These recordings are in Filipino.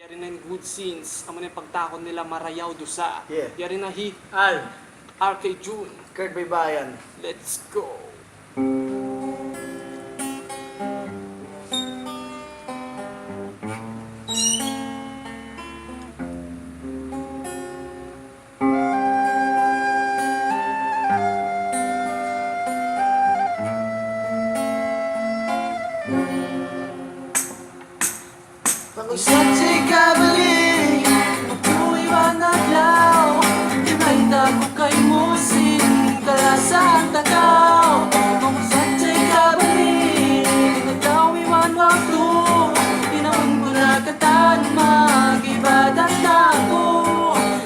Yari na good scenes, amo na yung pagtakon nila marayaw dusa. Yeah. Yari na hit, Al, RK June, Kurt Baybayan. let's go. Pag-usap sa'y kabalik, Tuwiwan adlaw, kinahita ko kay musin, kalasang tagaw. Kung sadya'y kabalik, nagtawiwan wakto, inaon ko na katan, mag-ibadat na ako.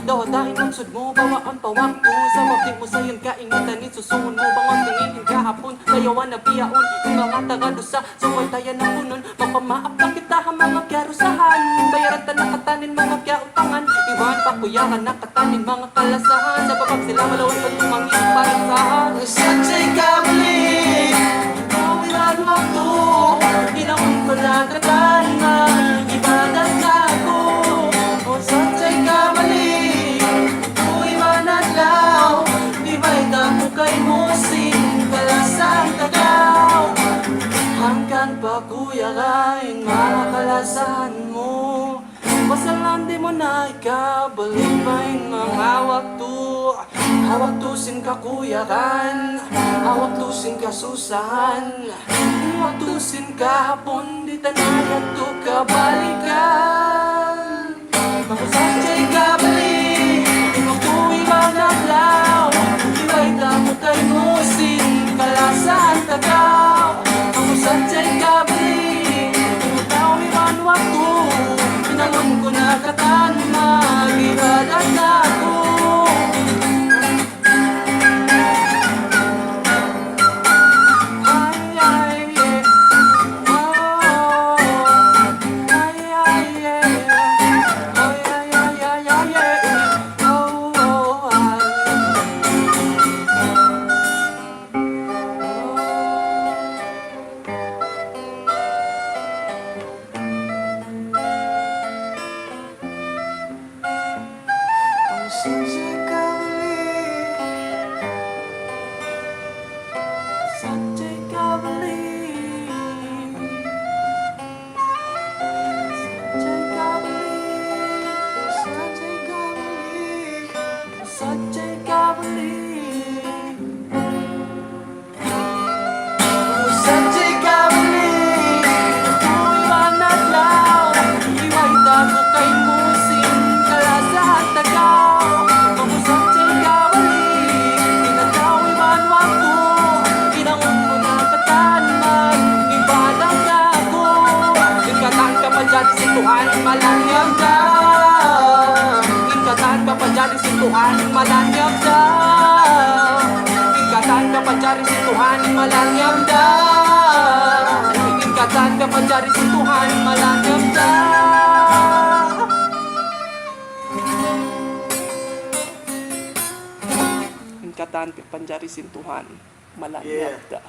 Daw-dahin ang sud mo, bawaan pa wakto, sa wabdi mo sa iyong kaingitan, susungon mo, bangon tingin kahapon, layawan na biyaon, yung mga taga-dusa, sa waltayan ng punon, mapamaap lang kita ang mga kyarusahan, bayaran ta nakatanin mga kyautangan, iwan pa kuyakan nakatanin mga kalasahan, sa babag sila malawan pag tumangin paransahan. pag-usap sa'y kabalik, Tawiran wakto, inaon ko na katan, mag-ibadat na ako. Kung sadya'y kabalik, tuwi man adlaw, di ba'y dako kay musin, kalasang tagaw. Hanggang pa kuya kain mga kalasan mo, masalan di mo na ikabalik pa yung mga wakto. Hawak tusin ka kuya kan, hawak tusin ka susan, hawak tusin ka hapon, di tanayat to ka balikan. Makusadya'y kabalik, inukuwi ba na blaw, iwa'y damo kay musin, kalasan tagaw. Makusadya'y kabalik, inutawi man wakto, pinangon ko na katan, mag-ibadat na ako. pag-usap sa'y kabalik, Sadya'y kabalik, sadya'y kabalik, pag-usap sa'y kabalik, sadya'y kabalik. pag-usap sa'y kabalik, Tuwiwan adlaw, iwa'y dako kay musin, kalasang tagaw. Kung sadya'y kabalik, tinatawi man wakto, inangon ko na katan, mag-ibadat na ako. Inkatahan ka pa dyan, sintuhan, malanyag ka. Inkatahan ka pa dyan, sintuhan, malanyag ka. Inkatahan ka pa dyan, sintuhan, malanyag ka. Inkatahan ka pa dyan, sintuhan, malanyag ka. Inkatahan ka pa dyan, sintuhan, malanyag ka.